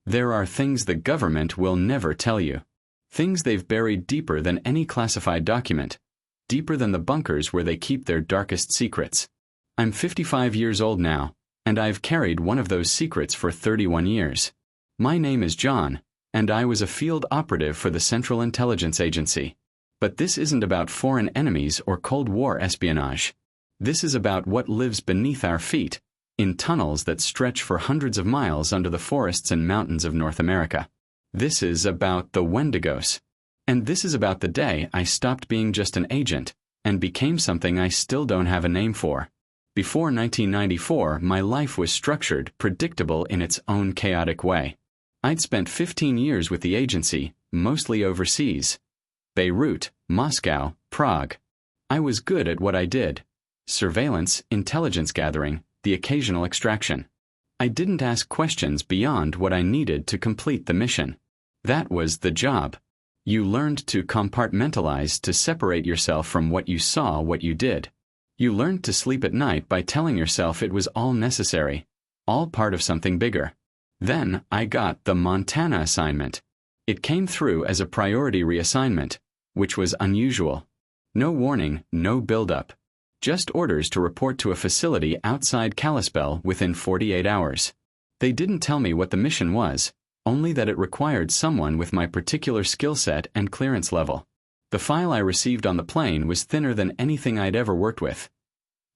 There are things the government will never tell you. Things they've buried deeper than any classified document, deeper than the bunkers where they keep their darkest secrets. I'm 55 years old now, and I've carried one of those secrets for 31 years. My name is John, and I was a field operative for the Central Intelligence Agency. But this isn't about foreign enemies or Cold War espionage. This is about what lives beneath our feet, in tunnels that stretch for hundreds of miles under the forests and mountains of North America. This is about the Wendigos. And this is about the day I stopped being just an agent and became something I still don't have a name for. Before 1994, my life was structured, predictable in its own chaotic way. I'd spent 15 years with the agency, mostly overseas. Beirut, Moscow, Prague. I was good at what I did. Surveillance, intelligence gathering, the occasional extraction. I didn't ask questions beyond what I needed to complete the mission. That was the job. You learned to compartmentalize, to separate yourself from what you saw, what you did. You learned to sleep at night by telling yourself it was all necessary, all part of something bigger. Then I got the Montana assignment. It came through as a priority reassignment, which was unusual. No warning, no build-up. Just orders to report to a facility outside Kalispell within 48 hours. They didn't tell me what the mission was, only that it required someone with my particular skill set and clearance level. The file I received on the plane was thinner than anything I'd ever worked with.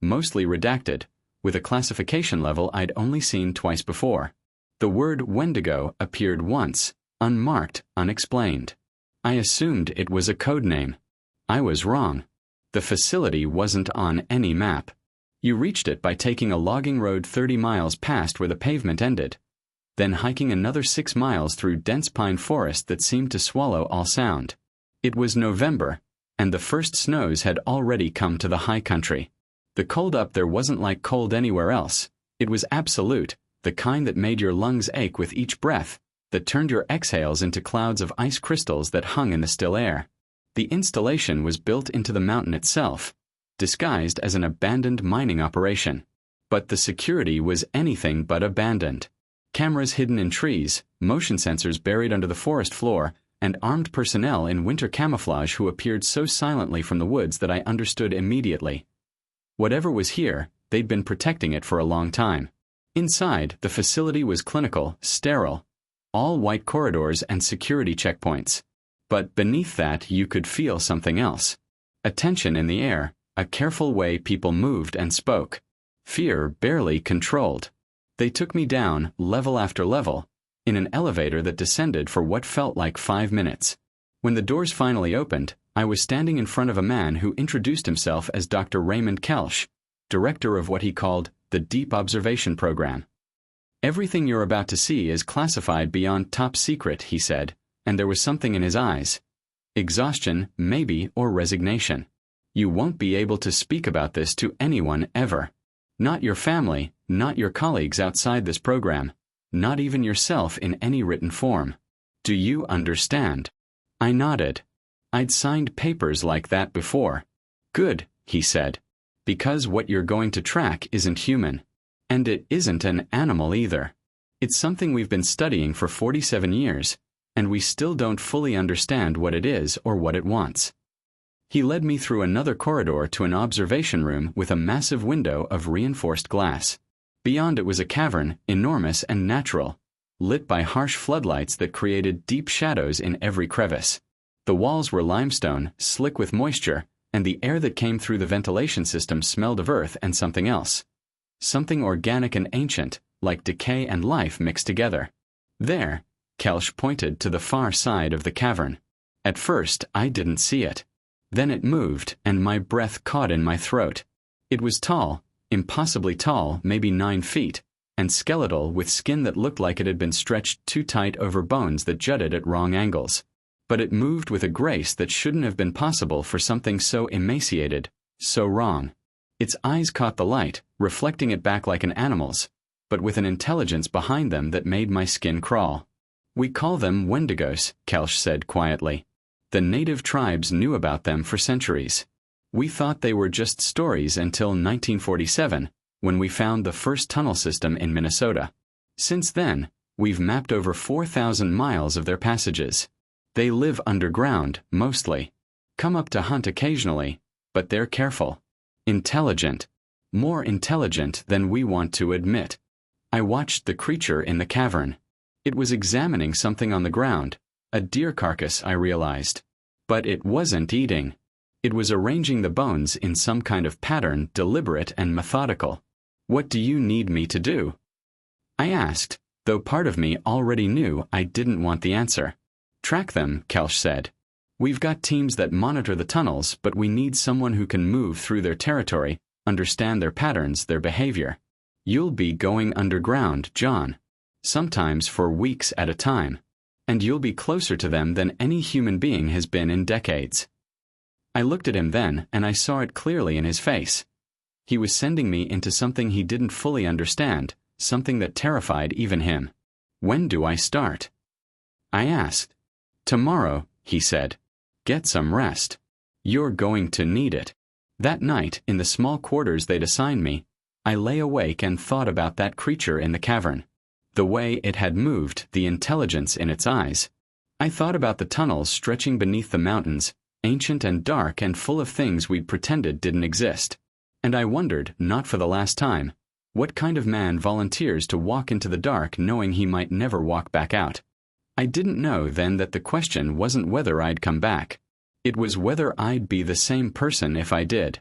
Mostly redacted, with a classification level I'd only seen twice before. The word Wendigo appeared once, unmarked, unexplained. I assumed it was a code name. I was wrong. The facility wasn't on any map. You reached it by taking a logging road 30 miles past where the pavement ended, then hiking another 6 miles through dense pine forest that seemed to swallow all sound. It was November, and the first snows had already come to the high country. The cold up there wasn't like cold anywhere else. It was absolute, the kind that made your lungs ache with each breath, that turned your exhales into clouds of ice crystals that hung in the still air. The installation was built into the mountain itself, disguised as an abandoned mining operation. But the security was anything but abandoned. Cameras hidden in trees, motion sensors buried under the forest floor, and armed personnel in winter camouflage who appeared so silently from the woods that I understood immediately. Whatever was here, they'd been protecting it for a long time. Inside, the facility was clinical, sterile, all white corridors and security checkpoints. But beneath that you could feel something else. A tension in the air, a careful way people moved and spoke. Fear barely controlled. They took me down, level after level, in an elevator that descended for what felt like 5 minutes. When the doors finally opened, I was standing in front of a man who introduced himself as Dr. Raymond Kelsch, director of what he called the Deep Observation Program. Everything you're about to see is classified beyond top secret, he said, and there was something in his eyes. Exhaustion, maybe, or resignation. You won't be able to speak about this to anyone ever. Not your family, not your colleagues outside this program, not even yourself in any written form. Do you understand? I nodded. I'd signed papers like that before. Good, he said. Because what you're going to track isn't human. And it isn't an animal either. It's something we've been studying for 47 years, and we still don't fully understand what it is or what it wants. He led me through another corridor to an observation room with a massive window of reinforced glass. Beyond it was a cavern, enormous and natural, lit by harsh floodlights that created deep shadows in every crevice. The walls were limestone, slick with moisture, and the air that came through the ventilation system smelled of earth and something else. Something organic and ancient, like decay and life mixed together. There, Kelsch pointed to the far side of the cavern. At first, I didn't see it. Then it moved, and my breath caught in my throat. It was tall, impossibly tall, maybe 9 feet, and skeletal with skin that looked like it had been stretched too tight over bones that jutted at wrong angles. But it moved with a grace that shouldn't have been possible for something so emaciated, so wrong. Its eyes caught the light, reflecting it back like an animal's, but with an intelligence behind them that made my skin crawl. We call them Wendigos, Kelsch said quietly. The native tribes knew about them for centuries. We thought they were just stories until 1947, when we found the first tunnel system in Minnesota. Since then, We've mapped over 4,000 miles of their passages. They live underground, mostly. Come up to hunt occasionally, but they're careful. Intelligent. More intelligent than we want to admit. I watched the creature in the cavern. It was examining something on the ground, a deer carcass, I realized. But it wasn't eating. It was arranging the bones in some kind of pattern, deliberate and methodical. What do you need me to do? I asked, though part of me already knew I didn't want the answer. Track them, Kelsch said. We've got teams that monitor the tunnels, but we need someone who can move through their territory, understand their patterns, their behavior. You'll be going underground, John. Sometimes for weeks at a time. And you'll be closer to them than any human being has been in decades. I looked at him then, and I saw it clearly in his face. He was sending me into something he didn't fully understand, something that terrified even him. When do I start? I asked. Tomorrow, he said. Get some rest. You're going to need it. That night, in the small quarters they'd assigned me, I lay awake and thought about that creature in the cavern. The way it had moved, the intelligence in its eyes. I thought about the tunnels stretching beneath the mountains, ancient and dark and full of things we'd pretended didn't exist. And I wondered, not for the last time, what kind of man volunteers to walk into the dark knowing he might never walk back out. I didn't know then that the question wasn't whether I'd come back. It was whether I'd be the same person if I did.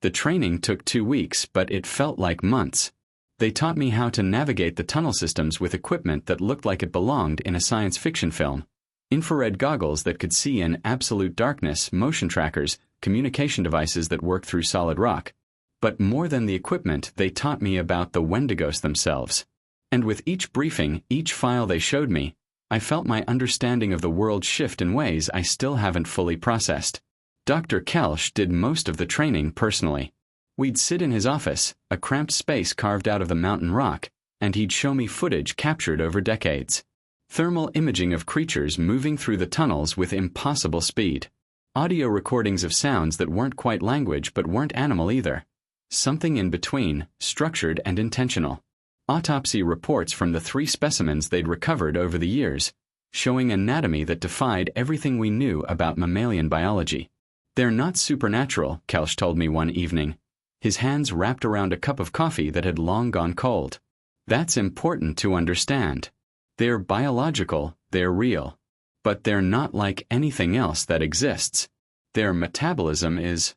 The training took 2 weeks, but it felt like months. They taught me how to navigate the tunnel systems with equipment that looked like it belonged in a science fiction film. Infrared goggles that could see in absolute darkness, motion trackers, communication devices that work through solid rock. But more than the equipment, they taught me about the Wendigos themselves. And with each briefing, each file they showed me, I felt my understanding of the world shift in ways I still haven't fully processed. Dr. Kelsch did most of the training personally. We'd sit in his office, a cramped space carved out of the mountain rock, and he'd show me footage captured over decades. Thermal imaging of creatures moving through the tunnels with impossible speed. Audio recordings of sounds that weren't quite language but weren't animal either. Something in between, structured and intentional. Autopsy reports from the 3 specimens they'd recovered over the years, showing anatomy that defied everything we knew about mammalian biology. They're not supernatural, Kelsch told me one evening, his hands wrapped around a cup of coffee that had long gone cold. That's important to understand. They're biological, they're real. But they're not like anything else that exists. Their metabolism is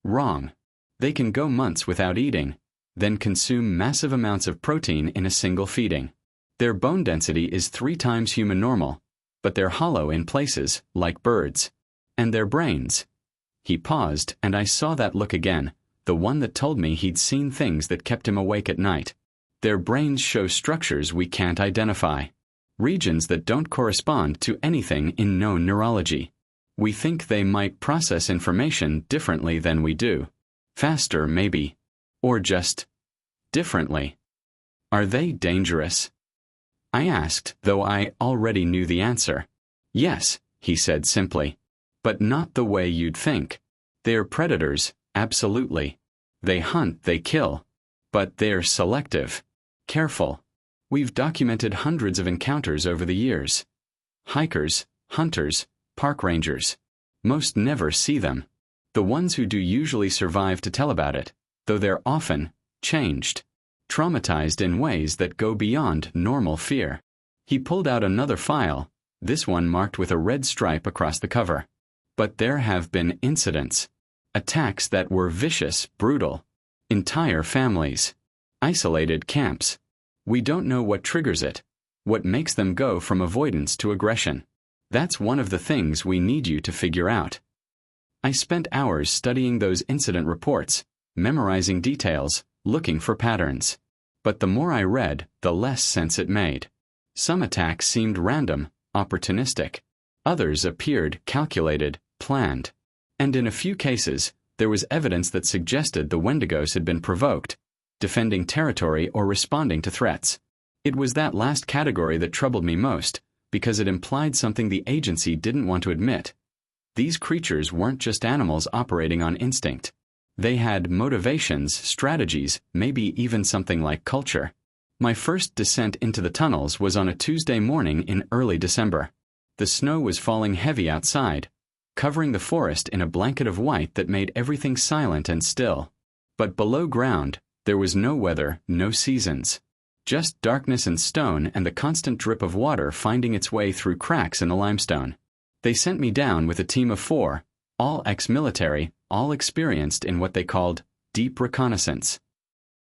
wrong. They can go months without eating, then consume massive amounts of protein in a single feeding. Their bone density is 3 times human normal, but they're hollow in places, like birds. And their brains. He paused, and I saw that look again, the one that told me he'd seen things that kept him awake at night. Their brains show structures we can't identify. Regions that don't correspond to anything in known neurology. We think they might process information differently than we do. Faster, maybe. Or just differently. Are they dangerous? I asked, though I already knew the answer. Yes, he said simply. But not the way you'd think. They're predators, absolutely. They hunt, they kill. But they're selective. Careful. We've documented hundreds of encounters over the years. Hikers, hunters, park rangers. Most never see them. The ones who do usually survive to tell about it, though they're often changed, traumatized in ways that go beyond normal fear. He pulled out another file, this one marked with a red stripe across the cover. But there have been incidents. Attacks that were vicious, brutal. Entire families. Isolated camps. We don't know what triggers it, what makes them go from avoidance to aggression. That's one of the things we need you to figure out. I spent hours studying those incident reports, memorizing details, looking for patterns. But the more I read, the less sense it made. Some attacks seemed random, opportunistic. Others appeared calculated, planned. And in a few cases, there was evidence that suggested the Wendigos had been provoked, defending territory or responding to threats. It was that last category that troubled me most, because it implied something the agency didn't want to admit. These creatures weren't just animals operating on instinct. They had motivations, strategies, maybe even something like culture. My first descent into the tunnels was on a Tuesday morning in early December. The snow was falling heavy outside, covering the forest in a blanket of white that made everything silent and still. But below ground, there was no weather, no seasons. Just darkness and stone and the constant drip of water finding its way through cracks in the limestone. They sent me down with a team of 4, all ex-military, all experienced in what they called deep reconnaissance.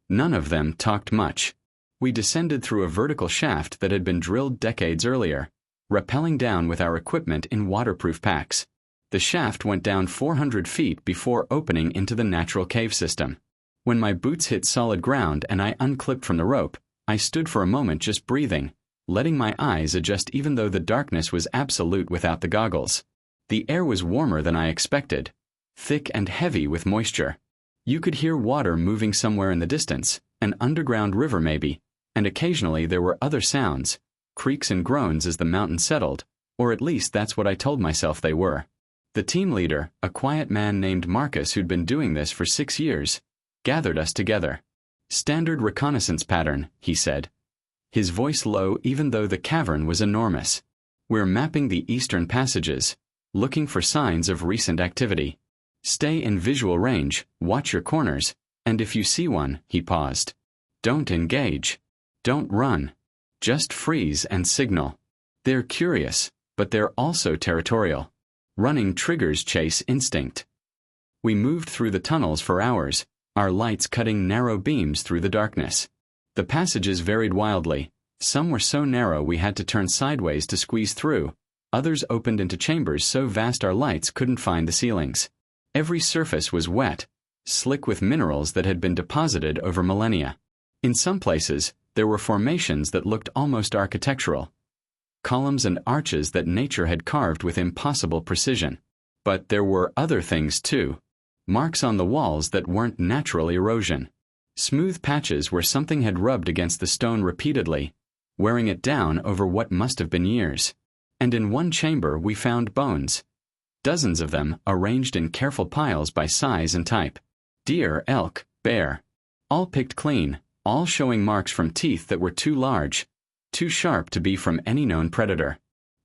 None of them talked much. We descended through a vertical shaft that had been drilled decades earlier, rappelling down with our equipment in waterproof packs. The shaft went down 400 feet before opening into the natural cave system. When my boots hit solid ground and I unclipped from the rope, I stood for a moment just breathing, letting my eyes adjust even though the darkness was absolute without the goggles. The air was warmer than I expected, thick and heavy with moisture. You could hear water moving somewhere in the distance, an underground river maybe, and occasionally there were other sounds, creaks and groans as the mountain settled, or at least that's what I told myself they were. The team leader, a quiet man named Marcus who'd been doing this for 6 years, gathered us together. "Standard reconnaissance pattern," he said, his voice low even though the cavern was enormous. "We're mapping the eastern passages, looking for signs of recent activity. Stay in visual range, watch your corners, and if you see one," he paused, "don't engage. Don't run. Just freeze and signal. They're curious, but they're also territorial. Running triggers chase instinct." We moved through the tunnels for hours, our lights cutting narrow beams through the darkness. The passages varied wildly. Some were so narrow we had to turn sideways to squeeze through. Others opened into chambers so vast our lights couldn't find the ceilings. Every surface was wet, slick with minerals that had been deposited over millennia. In some places, there were formations that looked almost architectural, columns and arches that nature had carved with impossible precision. But there were other things too. Marks on the walls that weren't natural erosion. Smooth patches where something had rubbed against the stone repeatedly, wearing it down over what must have been years. And in one chamber we found bones. Dozens of them, arranged in careful piles by size and type. Deer, elk, bear. All picked clean, all showing marks from teeth that were too large, too sharp to be from any known predator.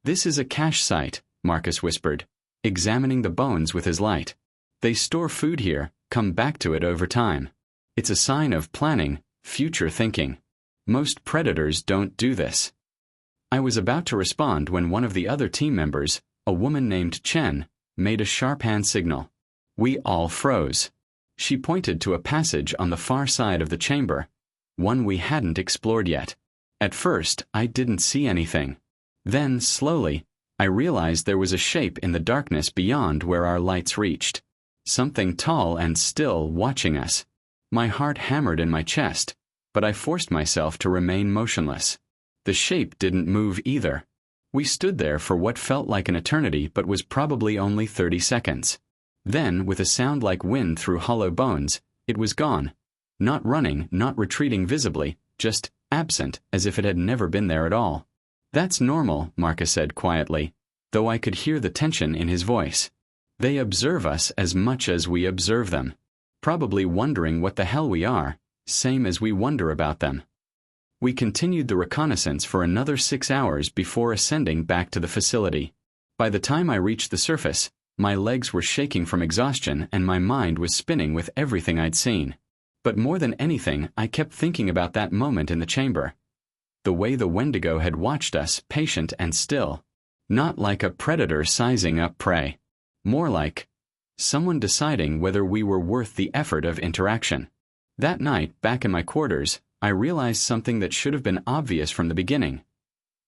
"This is a cache site," Marcus whispered, examining the bones with his light. "They store food here, come back to it over time. It's a sign of planning, future thinking. Most predators don't do this." I was about to respond when one of the other team members, a woman named Chen, made a sharp hand signal. We all froze. She pointed to a passage on the far side of the chamber, one we hadn't explored yet. At first, I didn't see anything. Then, slowly, I realized there was a shape in the darkness beyond where our lights reached. Something tall and still watching us. My heart hammered in my chest, but I forced myself to remain motionless. The shape didn't move either. We stood there for what felt like an eternity but was probably only 30 seconds. Then, with a sound like wind through hollow bones, it was gone. Not running, not retreating visibly, just absent, as if it had never been there at all. "That's normal," Marcus said quietly, though I could hear the tension in his voice. "They observe us as much as we observe them. Probably wondering what the hell we are, same as we wonder about them." We continued the reconnaissance for another 6 hours before ascending back to the facility. By the time I reached the surface, my legs were shaking from exhaustion and my mind was spinning with everything I'd seen. But more than anything, I kept thinking about that moment in the chamber. The way the Wendigo had watched us, patient and still. Not like a predator sizing up prey. More like someone deciding whether we were worth the effort of interaction. That night, back in my quarters, I realized something that should have been obvious from the beginning.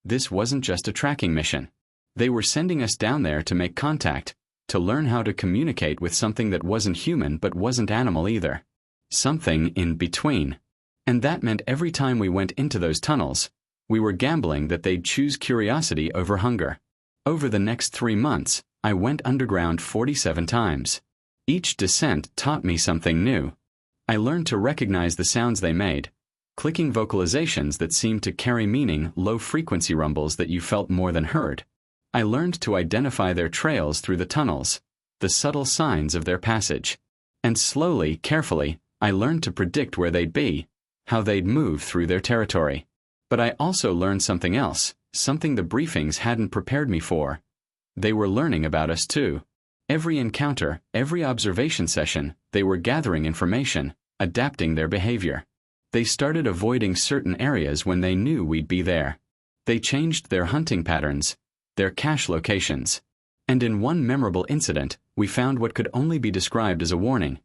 This wasn't just a tracking mission. They were sending us down there to make contact, to learn how to communicate with something that wasn't human but wasn't animal either. Something in between. And that meant every time we went into those tunnels, we were gambling that they'd choose curiosity over hunger. Over the next 3 months, I went underground 47 times. Each descent taught me something new. I learned to recognize the sounds they made, clicking vocalizations that seemed to carry meaning, low-frequency rumbles that you felt more than heard. I learned to identify their trails through the tunnels, the subtle signs of their passage. And slowly, carefully, I learned to predict where they'd be, how they'd move through their territory. But I also learned something else, something the briefings hadn't prepared me for. They were learning about us too. Every encounter, every observation session, they were gathering information, adapting their behavior. They started avoiding certain areas when they knew we'd be there. They changed their hunting patterns, their cache locations. And in one memorable incident, we found what could only be described as a warning.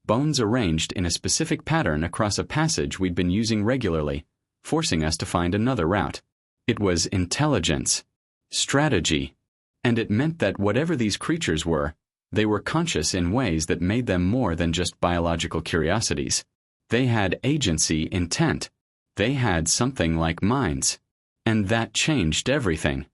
Bones arranged in a specific pattern across a passage we'd been using regularly, forcing us to find another route. It was intelligence, strategy, and it meant that whatever these creatures were, they were conscious in ways that made them more than just biological curiosities. They had agency, intent. They had something like minds. And that changed everything.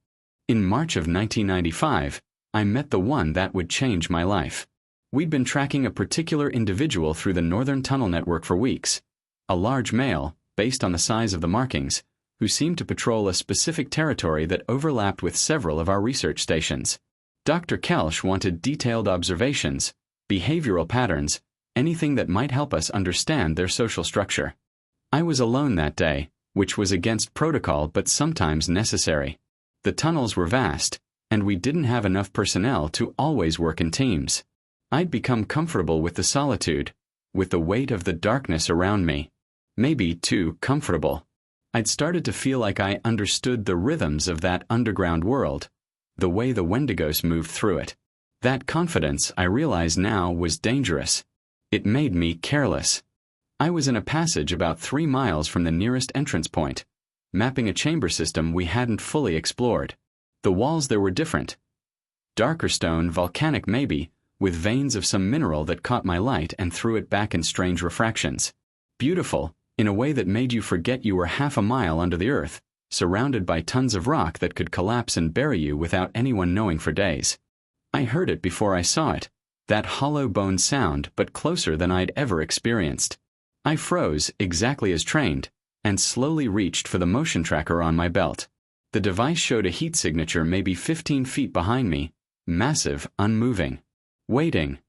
In March of 1995, I met the one that would change my life. We'd been tracking a particular individual through the Northern Tunnel Network for weeks. A large male, based on the size of the markings, who seemed to patrol a specific territory that overlapped with several of our research stations. Dr. Kelsch wanted detailed observations, behavioral patterns, anything that might help us understand their social structure. I was alone that day, which was against protocol but sometimes necessary. The tunnels were vast, and we didn't have enough personnel to always work in teams. I'd become comfortable with the solitude, with the weight of the darkness around me. Maybe too comfortable. I'd started to feel like I understood the rhythms of that underground world, the way the Wendigos moved through it. That confidence, I realize now, was dangerous. It made me careless. I was in a passage about 3 miles from the nearest entrance point, mapping a chamber system we hadn't fully explored. The walls there were different. Darker stone, volcanic maybe, with veins of some mineral that caught my light and threw it back in strange refractions. Beautiful, in a way that made you forget you were half a mile under the earth, surrounded by tons of rock that could collapse and bury you without anyone knowing for days. I heard it before I saw it, that hollow bone sound, but closer than I'd ever experienced. I froze, exactly as trained, and slowly reached for the motion tracker on my belt. The device showed a heat signature maybe 15 feet behind me, massive, unmoving. Waiting.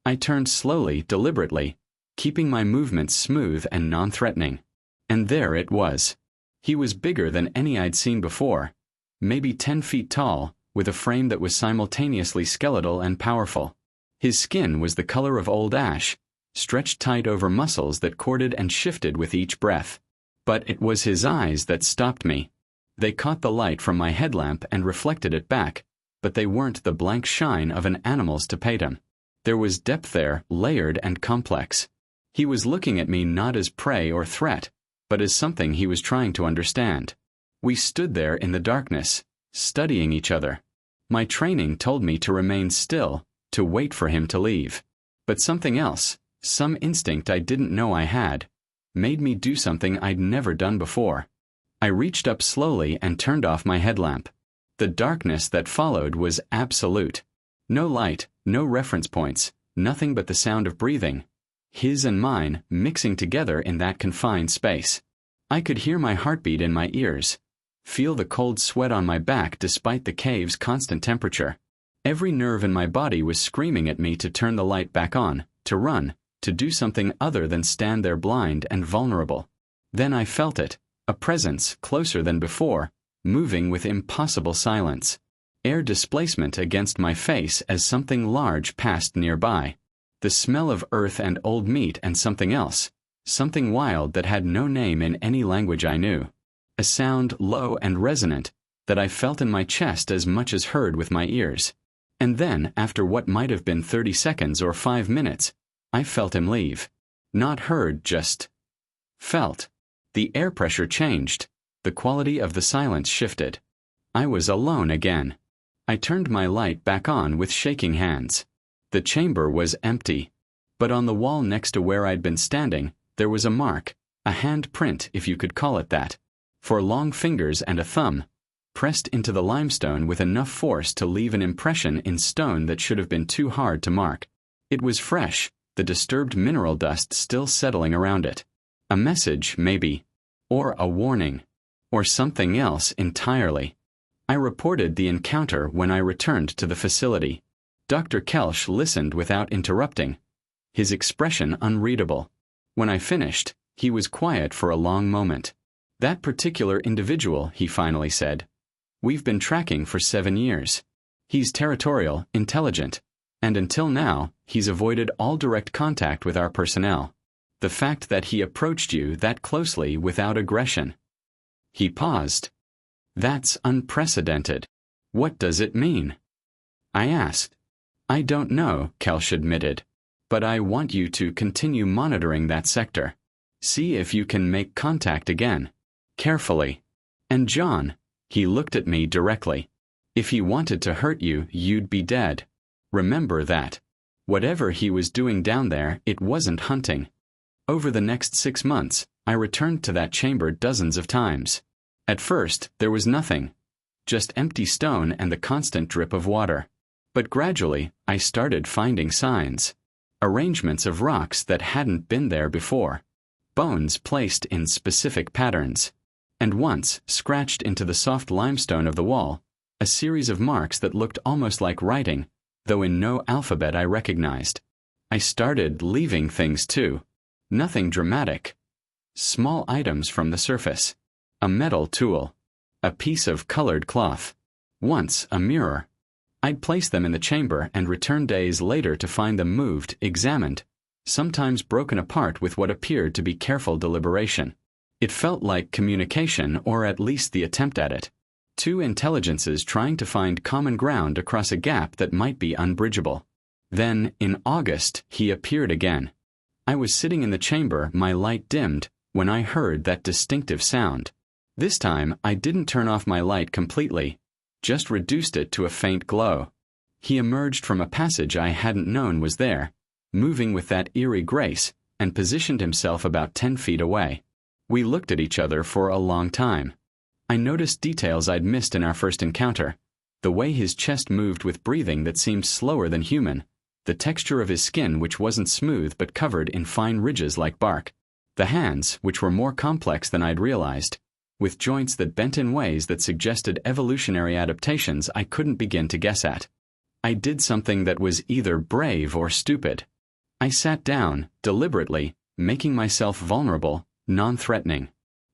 I turned slowly, deliberately, keeping my movements smooth and non-threatening. And there it was. He was bigger than any I'd seen before, maybe 10 feet tall, with a frame that was simultaneously skeletal and powerful. His skin was the color of old ash, stretched tight over muscles that corded and shifted with each breath. But it was his eyes that stopped me. They caught the light from my headlamp and reflected it back, but they weren't the blank shine of an animal's tapetum. There was depth there, layered and complex. He was looking at me not as prey or threat, but as something he was trying to understand. We stood there in the darkness, studying each other. My training told me to remain still, to wait for him to leave. But something else, some instinct I didn't know I had, made me do something I'd never done before. I reached up slowly and turned off my headlamp. The darkness that followed was absolute. No light, no reference points, nothing but the sound of breathing, his and mine, mixing together in that confined space. I could hear my heartbeat in my ears, feel the cold sweat on my back despite the cave's constant temperature. Every nerve in my body was screaming at me to turn the light back on, to run, to do something other than stand there blind and vulnerable. Then I felt it, a presence closer than before, moving with impossible silence. Air displacement against my face as something large passed nearby. The smell of earth and old meat and something else, something wild that had no name in any language I knew. A sound low and resonant that I felt in my chest as much as heard with my ears. And then, after what might have been 30 seconds or 5 minutes, I felt him leave. Not heard, just felt. The air pressure changed. The quality of the silence shifted. I was alone again. I turned my light back on with shaking hands. The chamber was empty. But on the wall next to where I'd been standing, there was a mark, a hand print if you could call it that, 4 long fingers and a thumb, pressed into the limestone with enough force to leave an impression in stone that should have been too hard to mark. It was fresh, the disturbed mineral dust still settling around it. A message, maybe. Or a warning. Or something else entirely. I reported the encounter when I returned to the facility. Dr. Kelsch listened without interrupting, his expression unreadable. When I finished, He was quiet for a long moment. "That particular individual," he finally said, "we've been tracking for 7 years. He's territorial, intelligent, and until now, he's avoided all direct contact with our personnel. The fact that he approached you that closely without aggression." He paused. "That's unprecedented. What does it mean?" I asked. "I don't know," Kelsch admitted, "but I want you to continue monitoring that sector. See if you can make contact again. Carefully. And John," he looked at me directly, "if he wanted to hurt you, you'd be dead. Remember that. Whatever he was doing down there, it wasn't hunting." Over the next 6 months, I returned to that chamber dozens of times. At first, there was nothing. Just empty stone and the constant drip of water. But gradually, I started finding signs. Arrangements of rocks that hadn't been there before. Bones placed in specific patterns. And once, scratched into the soft limestone of the wall, a series of marks that looked almost like writing, though in no alphabet I recognized. I started leaving things too. Nothing dramatic. Small items from the surface. A metal tool. A piece of colored cloth. Once a mirror. I'd place them in the chamber and return days later to find them moved, examined, sometimes broken apart with what appeared to be careful deliberation. It felt like communication, or at least the attempt at it. 2 intelligences trying to find common ground across a gap that might be unbridgeable. Then, in August, he appeared again. I was sitting in the chamber, my light dimmed, when I heard that distinctive sound. This time, I didn't turn off my light completely, just reduced it to a faint glow. He emerged from a passage I hadn't known was there, moving with that eerie grace, and positioned himself about 10 feet away. We looked at each other for a long time. I noticed details I'd missed in our first encounter. The way his chest moved with breathing that seemed slower than human. The texture of his skin, which wasn't smooth but covered in fine ridges like bark. The hands, which were more complex than I'd realized, with joints that bent in ways that suggested evolutionary adaptations I couldn't begin to guess at. I did something that was either brave or stupid. I sat down, deliberately, making myself vulnerable, non-threatening.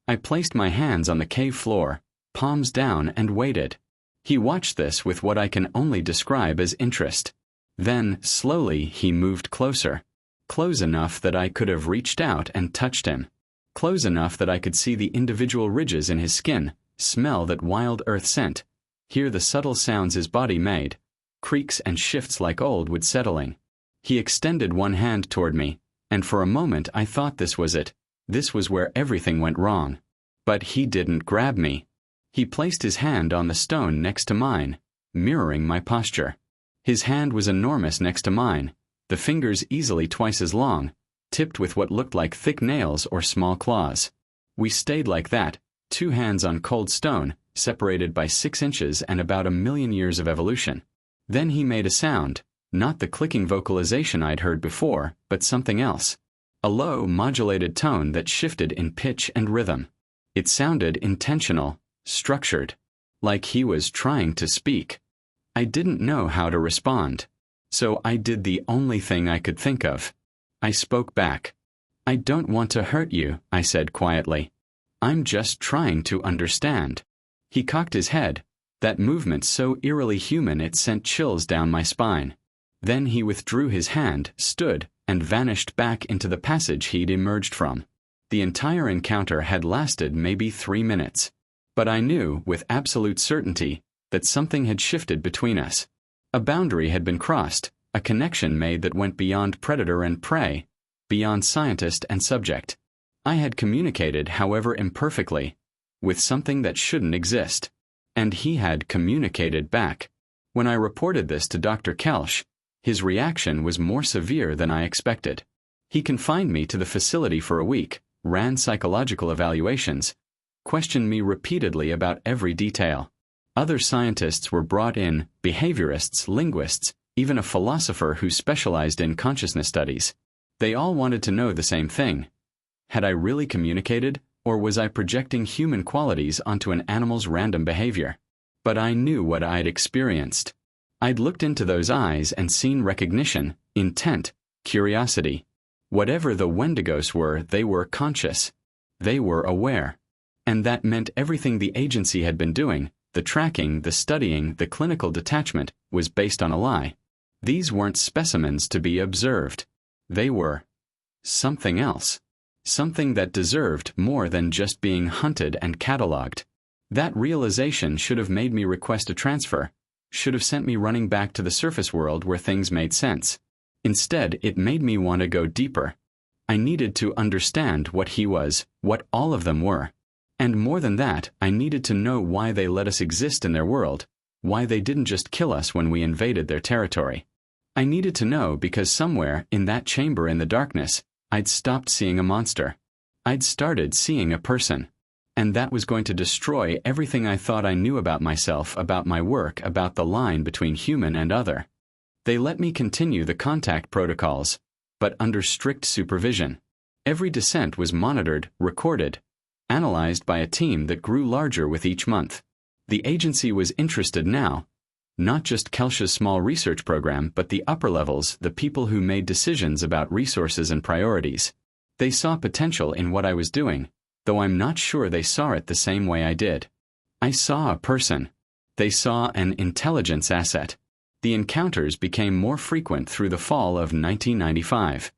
I placed my hands on the cave floor, palms down, and waited. He watched this with what I can only describe as interest. Then, slowly, he moved closer. Close enough that I could have reached out and touched him. Close enough that I could see the individual ridges in his skin, smell that wild earth scent, hear the subtle sounds his body made, creaks and shifts like old wood settling. He extended one hand toward me, and for a moment I thought this was it. This was where everything went wrong. But he didn't grab me. He placed his hand on the stone next to mine, mirroring my posture. His hand was enormous next to mine, the fingers easily twice as long, tipped with what looked like thick nails or small claws. We stayed like that, 2 hands on cold stone, separated by 6 inches and about 1,000,000 years of evolution. Then he made a sound, not the clicking vocalization I'd heard before, but something else. A low, modulated tone that shifted in pitch and rhythm. It sounded intentional, structured, like he was trying to speak. I didn't know how to respond. So I did the only thing I could think of. I spoke back. "I don't want to hurt you," I said quietly. "I'm just trying to understand." He cocked his head, that movement so eerily human it sent chills down my spine. Then he withdrew his hand, stood, and vanished back into the passage he'd emerged from. The entire encounter had lasted maybe 3 minutes. But I knew, with absolute certainty, that something had shifted between us. A boundary had been crossed, a connection made that went beyond predator and prey, beyond scientist and subject. I had communicated, however imperfectly, with something that shouldn't exist. And he had communicated back. When I reported this to Dr. Kelsch, his reaction was more severe than I expected. He confined me to the facility for a week, ran psychological evaluations, questioned me repeatedly about every detail. Other scientists were brought in, behaviorists, linguists, even a philosopher who specialized in consciousness studies. They all wanted to know the same thing. Had I really communicated, or was I projecting human qualities onto an animal's random behavior? But I knew what I'd experienced. I'd looked into those eyes and seen recognition, intent, curiosity. Whatever the Wendigos were, they were conscious. They were aware. And that meant everything the agency had been doing, the tracking, the studying, the clinical detachment, was based on a lie. These weren't specimens to be observed. They were something else. Something that deserved more than just being hunted and catalogued. That realization should have made me request a transfer, should have sent me running back to the surface world where things made sense. Instead, it made me want to go deeper. I needed to understand what he was, what all of them were. And more than that, I needed to know why they let us exist in their world, why they didn't just kill us when we invaded their territory. I needed to know because somewhere, in that chamber in the darkness, I'd stopped seeing a monster. I'd started seeing a person. And that was going to destroy everything I thought I knew about myself, about my work, about the line between human and other. They let me continue the contact protocols, but under strict supervision. Every descent was monitored, recorded, analyzed by a team that grew larger with each month. The agency was interested now, not just Kelsh's small research program, but the upper levels, the people who made decisions about resources and priorities. They saw potential in what I was doing, though I'm not sure they saw it the same way I did. I saw a person. They saw an intelligence asset. The encounters became more frequent through the fall of 1995.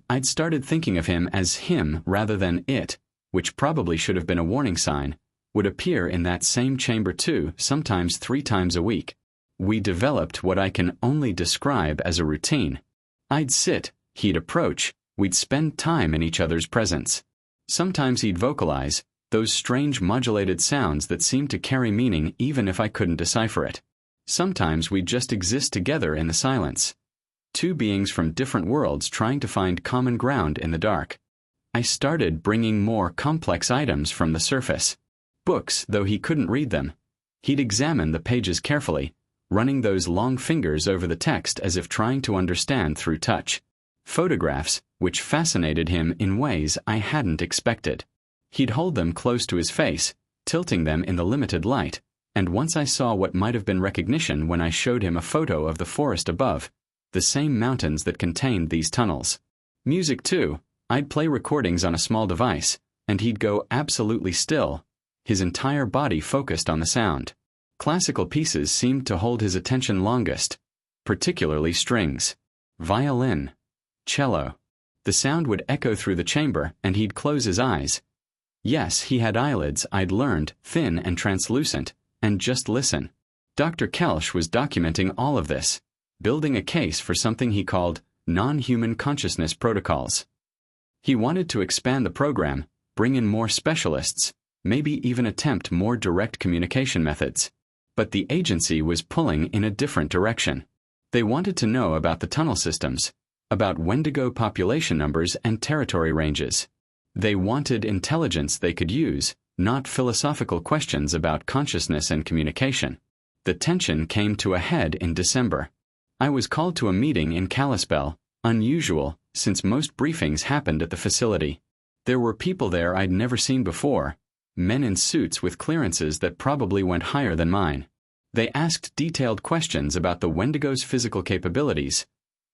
I'd started thinking of him as him rather than it, which probably should have been a warning sign, would appear in that same chamber 2, sometimes 3 times a week. We developed what I can only describe as a routine. I'd sit, he'd approach, we'd spend time in each other's presence. Sometimes he'd vocalize, those strange modulated sounds that seemed to carry meaning even if I couldn't decipher it. Sometimes we'd just exist together in the silence. 2 beings from different worlds trying to find common ground in the dark. I started bringing more complex items from the surface. Books, though he couldn't read them. He'd examine the pages carefully, running those long fingers over the text as if trying to understand through touch. Photographs, which fascinated him in ways I hadn't expected. He'd hold them close to his face, tilting them in the limited light, and once I saw what might have been recognition when I showed him a photo of the forest above, the same mountains that contained these tunnels. Music too. I'd play recordings on a small device, and he'd go absolutely still, his entire body focused on the sound. Classical pieces seemed to hold his attention longest, particularly strings, violin, cello. The sound would echo through the chamber, and he'd close his eyes. Yes, he had eyelids, I'd learned, thin and translucent, and just listen. Dr. Kelsh was documenting all of this, building a case for something he called non-human consciousness protocols. He wanted to expand the program, bring in more specialists, maybe even attempt more direct communication methods. But the agency was pulling in a different direction. They wanted to know about the tunnel systems, about Wendigo population numbers and territory ranges. They wanted intelligence they could use, not philosophical questions about consciousness and communication. The tension came to a head in December. I was called to a meeting in Kalispell, unusual, since most briefings happened at the facility. There were people there I'd never seen before, men in suits with clearances that probably went higher than mine. They asked detailed questions about the Wendigo's physical capabilities,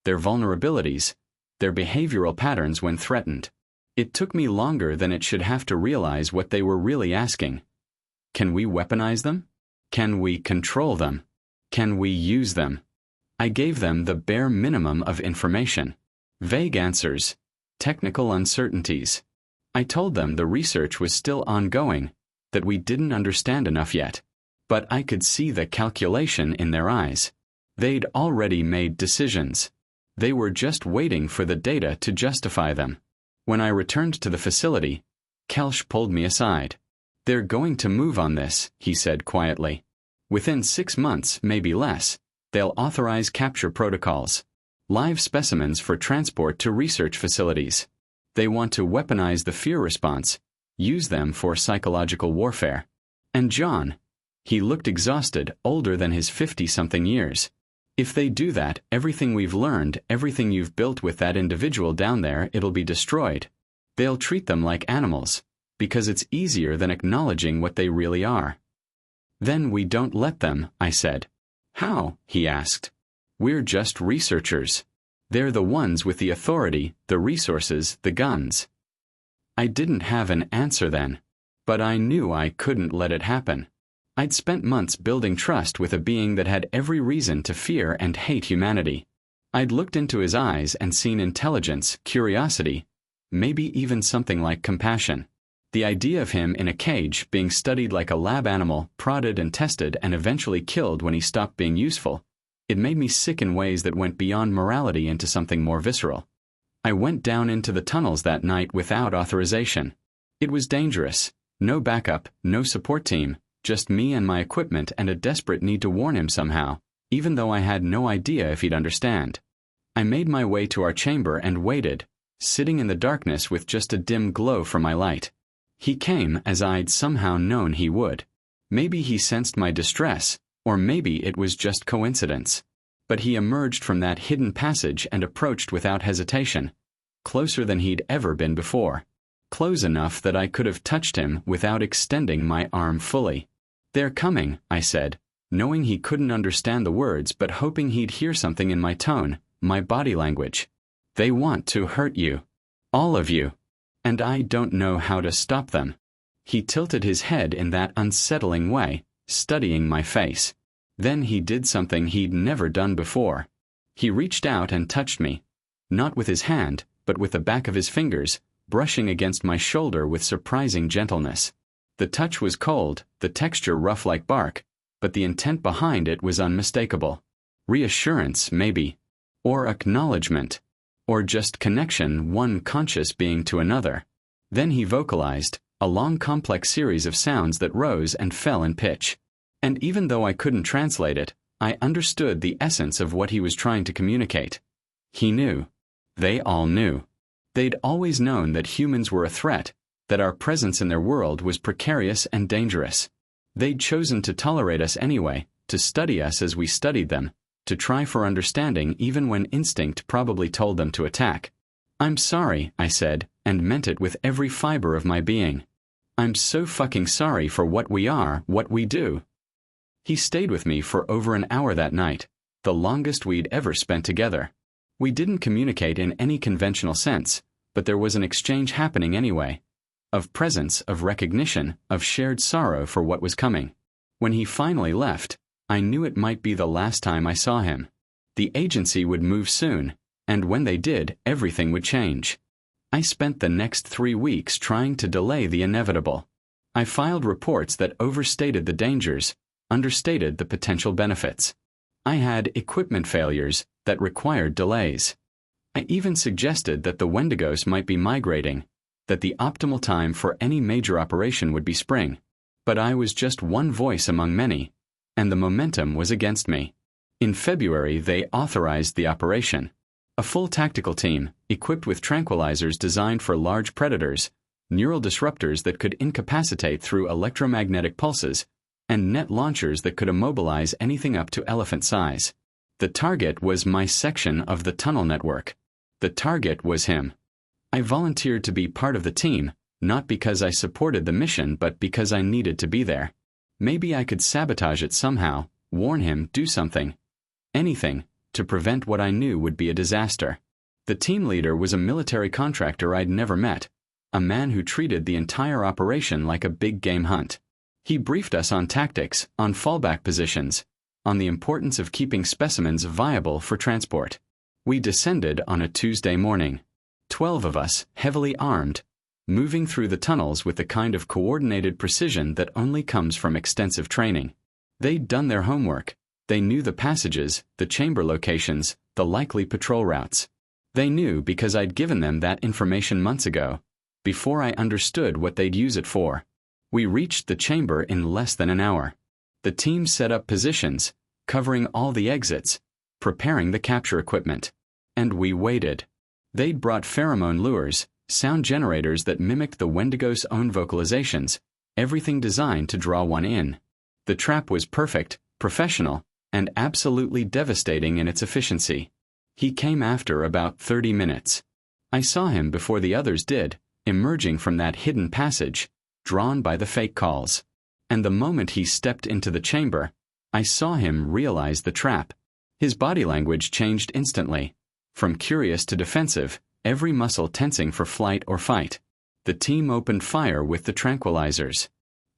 their vulnerabilities, their behavioral patterns when threatened. It took me longer than it should have to realize what they were really asking. Can we weaponize them? Can we control them? Can we use them? I gave them the bare minimum of information. Vague answers, technical uncertainties. I told them the research was still ongoing, that we didn't understand enough yet. But I could see the calculation in their eyes. They'd already made decisions. They were just waiting for the data to justify them. When I returned to the facility, Kelsh pulled me aside. They're going to move on this, he said quietly. Within 6 months, maybe less, they'll authorize capture protocols. Live specimens for transport to research facilities. They want to weaponize the fear response, use them for psychological warfare. And John, he looked exhausted, older than his 50-something years. If they do that, everything we've learned, everything you've built with that individual down there, it'll be destroyed. They'll treat them like animals, because it's easier than acknowledging what they really are. Then we don't let them, I said. How? He asked. We're just researchers. They're the ones with the authority, the resources, the guns. I didn't have an answer then. But I knew I couldn't let it happen. I'd spent months building trust with a being that had every reason to fear and hate humanity. I'd looked into his eyes and seen intelligence, curiosity, maybe even something like compassion. The idea of him in a cage, being studied like a lab animal, prodded and tested and eventually killed when he stopped being useful, it made me sick in ways that went beyond morality into something more visceral. I went down into the tunnels that night without authorization. It was dangerous. No backup, no support team, just me and my equipment and a desperate need to warn him somehow, even though I had no idea if he'd understand. I made my way to our chamber and waited, sitting in the darkness with just a dim glow from my light. He came as I'd somehow known he would. Maybe he sensed my distress, or maybe it was just coincidence. But he emerged from that hidden passage and approached without hesitation, closer than he'd ever been before. Close enough that I could have touched him without extending my arm fully. "They're coming," I said, knowing he couldn't understand the words but hoping he'd hear something in my tone, my body language. "They want to hurt you. All of you. And I don't know how to stop them." He tilted his head in that unsettling way, studying my face. Then he did something he'd never done before. He reached out and touched me, not with his hand, but with the back of his fingers, brushing against my shoulder with surprising gentleness. The touch was cold, the texture rough like bark, but the intent behind it was unmistakable. Reassurance, maybe. Or acknowledgement. Or just connection, one conscious being to another. Then he vocalized, a long complex series of sounds that rose and fell in pitch. And even though I couldn't translate it, I understood the essence of what he was trying to communicate. He knew. They all knew. They'd always known that humans were a threat, that our presence in their world was precarious and dangerous. They'd chosen to tolerate us anyway, to study us as we studied them, to try for understanding even when instinct probably told them to attack. "I'm sorry," I said, and meant it with every fiber of my being. "I'm so fucking sorry for what we are, what we do." He stayed with me for over an hour that night, the longest we'd ever spent together. We didn't communicate in any conventional sense, but there was an exchange happening anyway. Of presence, of recognition, of shared sorrow for what was coming. When he finally left, I knew it might be the last time I saw him. The agency would move soon, and when they did, everything would change. I spent the next 3 weeks trying to delay the inevitable. I filed reports that overstated the dangers, understated the potential benefits. I had equipment failures that required delays. I even suggested that the Wendigos might be migrating, that the optimal time for any major operation would be spring. But I was just one voice among many, and the momentum was against me. In February, they authorized the operation. A full tactical team, equipped with tranquilizers designed for large predators, neural disruptors that could incapacitate through electromagnetic pulses, and net launchers that could immobilize anything up to elephant size. The target was my section of the tunnel network. The target was him. I volunteered to be part of the team, not because I supported the mission but because I needed to be there. Maybe I could sabotage it somehow, warn him, do something. Anything, to prevent what I knew would be a disaster. The team leader was a military contractor I'd never met, a man who treated the entire operation like a big game hunt. He briefed us on tactics, on fallback positions, on the importance of keeping specimens viable for transport. We descended on a Tuesday morning. 12 of us, heavily armed, moving through the tunnels with the kind of coordinated precision that only comes from extensive training. They'd done their homework. They knew the passages, the chamber locations, the likely patrol routes. They knew because I'd given them that information months ago, before I understood what they'd use it for. We reached the chamber in less than an hour. The team set up positions, covering all the exits, preparing the capture equipment. And we waited. They'd brought pheromone lures, sound generators that mimicked the Wendigos' own vocalizations, everything designed to draw one in. The trap was perfect, professional, and absolutely devastating in its efficiency. He came after about 30 minutes. I saw him before the others did, emerging from that hidden passage, drawn by the fake calls. And the moment he stepped into the chamber, I saw him realize the trap. His body language changed instantly. From curious to defensive, every muscle tensing for flight or fight. The team opened fire with the tranquilizers.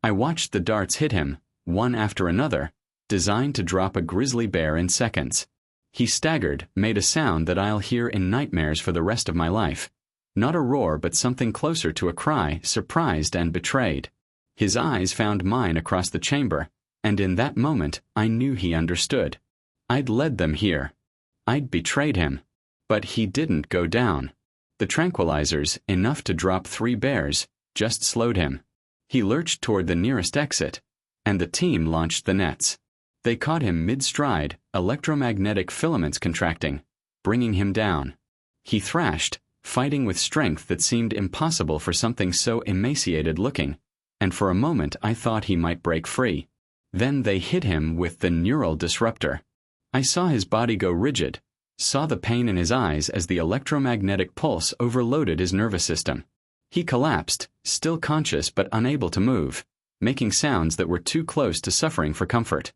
I watched the darts hit him, one after another, designed to drop a grizzly bear in seconds. He staggered, made a sound that I'll hear in nightmares for the rest of my life. Not a roar, but something closer to a cry, surprised and betrayed. His eyes found mine across the chamber, and in that moment I knew he understood. I'd led them here. I'd betrayed him. But he didn't go down. The tranquilizers, enough to drop 3 bears, just slowed him. He lurched toward the nearest exit, and the team launched the nets. They caught him mid-stride, electromagnetic filaments contracting, bringing him down. He thrashed, fighting with strength that seemed impossible for something so emaciated-looking, and for a moment I thought he might break free. Then they hit him with the neural disruptor. I saw his body go rigid, saw the pain in his eyes as the electromagnetic pulse overloaded his nervous system. He collapsed, still conscious but unable to move, making sounds that were too close to suffering for comfort.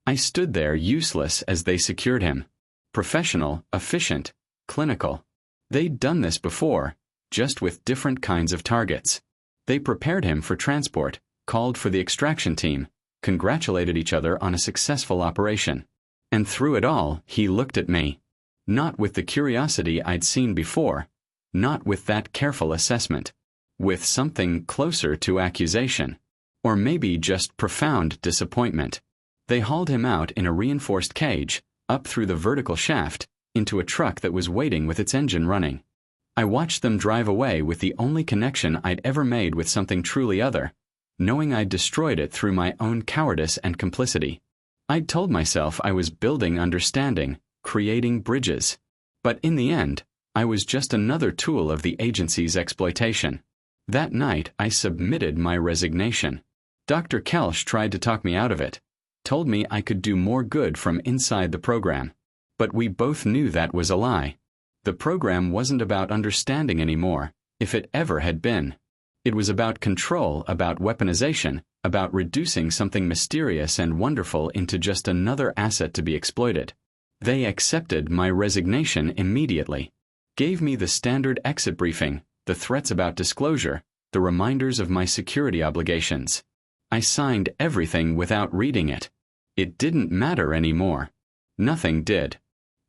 I stood there useless as they secured him. Professional, efficient, clinical. They'd done this before, just with different kinds of targets. They prepared him for transport, called for the extraction team, congratulated each other on a successful operation. And through it all, he looked at me. Not with the curiosity I'd seen before, not with that careful assessment, with something closer to accusation, or maybe just profound disappointment. They hauled him out in a reinforced cage, up through the vertical shaft, into a truck that was waiting with its engine running. I watched them drive away with the only connection I'd ever made with something truly other, knowing I'd destroyed it through my own cowardice and complicity. I'd told myself I was building understanding, creating bridges. But in the end, I was just another tool of the agency's exploitation. That night, I submitted my resignation. Dr. Kelsch tried to talk me out of it, told me I could do more good from inside the program. But we both knew that was a lie. The program wasn't about understanding anymore, if it ever had been. It was about control, about weaponization, about reducing something mysterious and wonderful into just another asset to be exploited. They accepted my resignation immediately, gave me the standard exit briefing, the threats about disclosure, the reminders of my security obligations. I signed everything without reading it. It didn't matter anymore. Nothing did.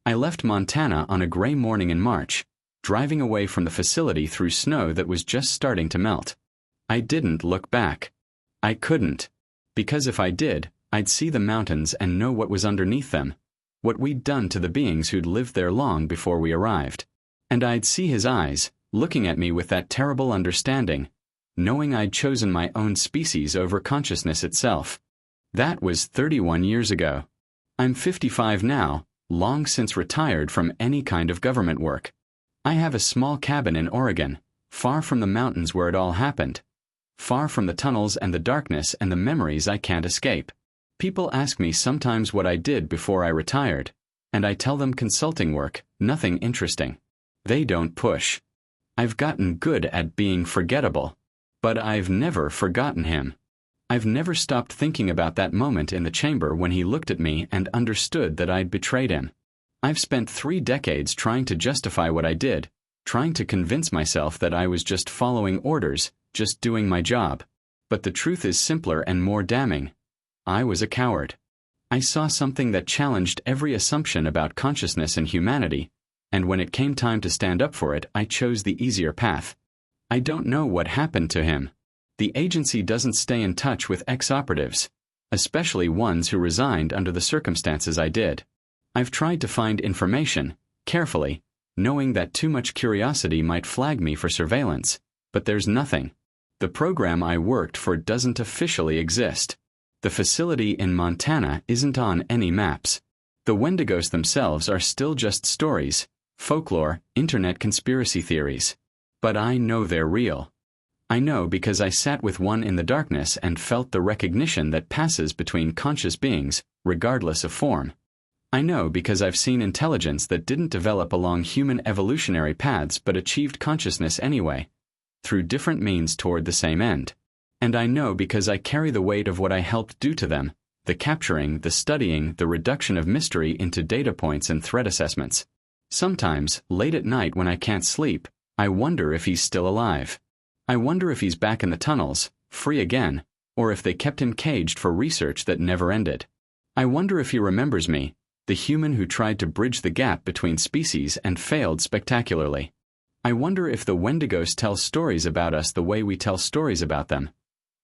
I left Montana on a gray morning in March, driving away from the facility through snow that was just starting to melt. I didn't look back. I couldn't. Because if I did, I'd see the mountains and know what was underneath them, what we'd done to the beings who'd lived there long before we arrived. And I'd see his eyes, looking at me with that terrible understanding, knowing I'd chosen my own species over consciousness itself. That was 31 years ago. I'm 55 now, long since retired from any kind of government work. I have a small cabin in Oregon, far from the mountains where it all happened, far from the tunnels and the darkness and the memories I can't escape. People ask me sometimes what I did before I retired, and I tell them consulting work, nothing interesting. They don't push. I've gotten good at being forgettable, but I've never forgotten him. I've never stopped thinking about that moment in the chamber when he looked at me and understood that I'd betrayed him. I've spent 3 decades trying to justify what I did, trying to convince myself that I was just following orders, just doing my job. But the truth is simpler and more damning. I was a coward. I saw something that challenged every assumption about consciousness and humanity, and when it came time to stand up for it, I chose the easier path. I don't know what happened to him. The agency doesn't stay in touch with ex-operatives, especially ones who resigned under the circumstances I did. I've tried to find information, carefully, knowing that too much curiosity might flag me for surveillance, but there's nothing. The program I worked for doesn't officially exist. The facility in Montana isn't on any maps. The Wendigos themselves are still just stories, folklore, internet conspiracy theories. But I know they're real. I know because I sat with one in the darkness and felt the recognition that passes between conscious beings, regardless of form. I know because I've seen intelligence that didn't develop along human evolutionary paths but achieved consciousness anyway, through different means toward the same end. And I know because I carry the weight of what I helped do to them, the capturing, the studying, the reduction of mystery into data points and threat assessments. Sometimes, late at night when I can't sleep, I wonder if he's still alive. I wonder if he's back in the tunnels, free again, or if they kept him caged for research that never ended. I wonder if he remembers me, the human who tried to bridge the gap between species and failed spectacularly. I wonder if the Wendigos tell stories about us the way we tell stories about them.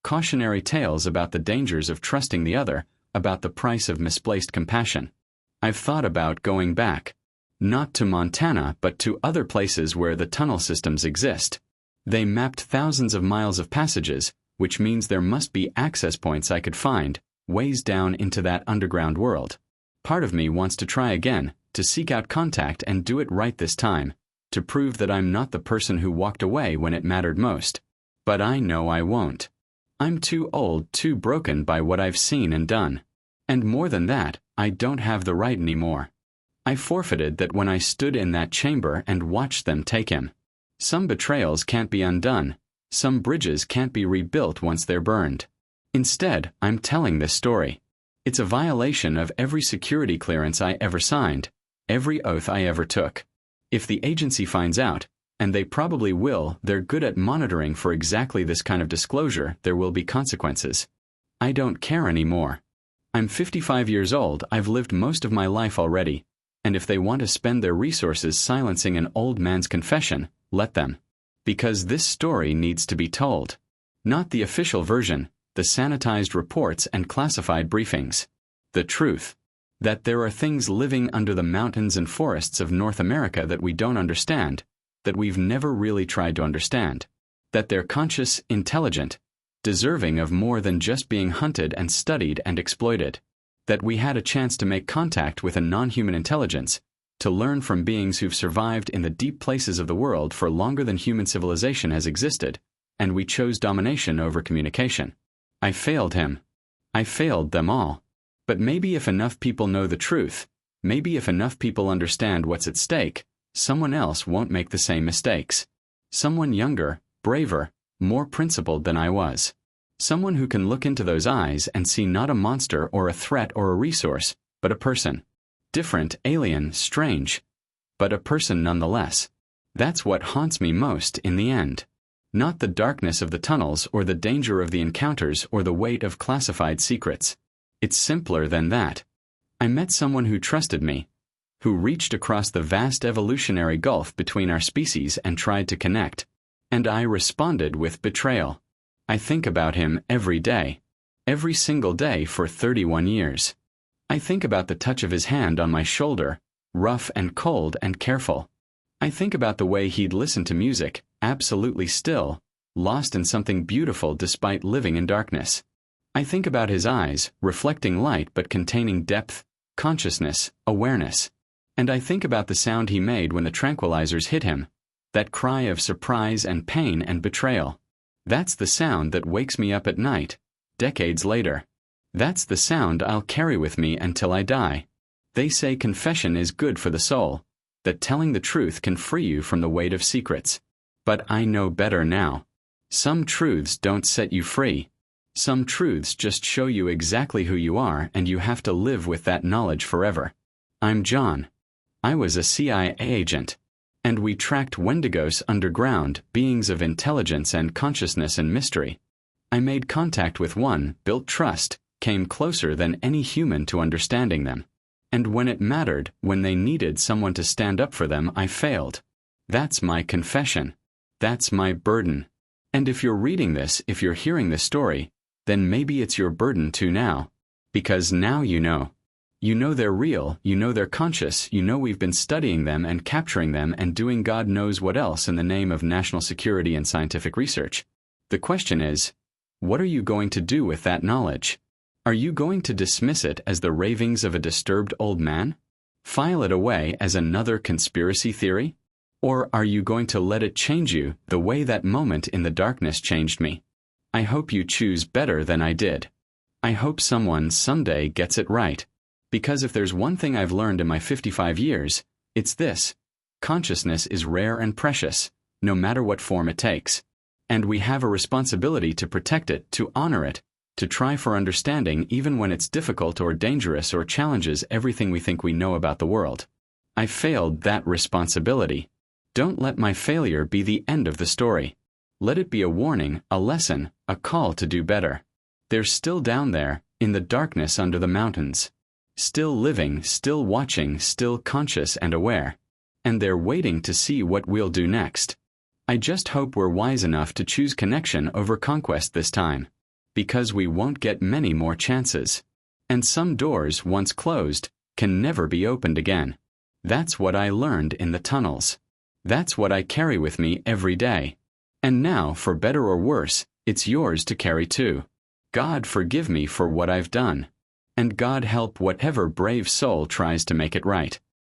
Cautionary tales about the dangers of trusting the other, about the price of misplaced compassion. I've thought about going back. Not to Montana, but to other places where the tunnel systems exist. They mapped thousands of miles of passages, which means there must be access points I could find, ways down into that underground world. Part of me wants to try again, to seek out contact and do it right this time, to prove that I'm not the person who walked away when it mattered most. But I know I won't. I'm too old, too broken by what I've seen and done. And more than that, I don't have the right anymore. I forfeited that when I stood in that chamber and watched them take him. Some betrayals can't be undone. Some bridges can't be rebuilt once they're burned. Instead, I'm telling this story. It's a violation of every security clearance I ever signed, every oath I ever took. If the agency finds out, and they probably will, they're good at monitoring for exactly this kind of disclosure, there will be consequences. I don't care anymore. I'm 55 years old, I've lived most of my life already, and if they want to spend their resources silencing an old man's confession, let them. Because this story needs to be told. Not the official version, the sanitized reports and classified briefings. The truth. That there are things living under the mountains and forests of North America that we don't understand, that we've never really tried to understand. That they're conscious, intelligent, deserving of more than just being hunted and studied and exploited. That we had a chance to make contact with a non-human intelligence, to learn from beings who've survived in the deep places of the world for longer than human civilization has existed, and we chose domination over communication. I failed him. I failed them all. But maybe if enough people know the truth, maybe if enough people understand what's at stake, someone else won't make the same mistakes. Someone younger, braver, more principled than I was. Someone who can look into those eyes and see not a monster or a threat or a resource, but a person. Different, alien, strange, but a person nonetheless. That's what haunts me most in the end. Not the darkness of the tunnels or the danger of the encounters or the weight of classified secrets. It's simpler than that. I met someone who trusted me, who reached across the vast evolutionary gulf between our species and tried to connect. And I responded with betrayal. I think about him every day. Every single day for 31 years. I think about the touch of his hand on my shoulder, rough and cold and careful. I think about the way he'd listen to music, absolutely still, lost in something beautiful despite living in darkness. I think about his eyes, reflecting light but containing depth, consciousness, awareness. And I think about the sound he made when the tranquilizers hit him, that cry of surprise and pain and betrayal. That's the sound that wakes me up at night, decades later. That's the sound I'll carry with me until I die. They say confession is good for the soul, that telling the truth can free you from the weight of secrets. But I know better now. Some truths don't set you free. Some truths just show you exactly who you are, and you have to live with that knowledge forever. I'm John. I was a CIA agent. And we tracked Wendigos underground, beings of intelligence and consciousness and mystery. I made contact with one, built trust, came closer than any human to understanding them. And when it mattered, when they needed someone to stand up for them, I failed. That's my confession. That's my burden. And if you're reading this, if you're hearing this story, then maybe it's your burden too now. Because now you know. You know they're real, you know they're conscious, you know we've been studying them and capturing them and doing God knows what else in the name of national security and scientific research. The question is, what are you going to do with that knowledge? Are you going to dismiss it as the ravings of a disturbed old man? File it away as another conspiracy theory? Or are you going to let it change you the way that moment in the darkness changed me? I hope you choose better than I did. I hope someone someday gets it right. Because if there's one thing I've learned in my 55 years, it's this. Consciousness is rare and precious, no matter what form it takes. And we have a responsibility to protect it, to honor it, to try for understanding even when it's difficult or dangerous or challenges everything we think we know about the world. I failed that responsibility. Don't let my failure be the end of the story. Let it be a warning, a lesson, a call to do better. They're still down there, in the darkness under the mountains. Still living, still watching, still conscious and aware. And they're waiting to see what we'll do next. I just hope we're wise enough to choose connection over conquest this time. Because we won't get many more chances. And some doors, once closed, can never be opened again. That's what I learned in the tunnels. That's what I carry with me every day. And now, for better or worse, it's yours to carry too. God forgive me for what I've done. And God help whatever brave soul tries to make it right.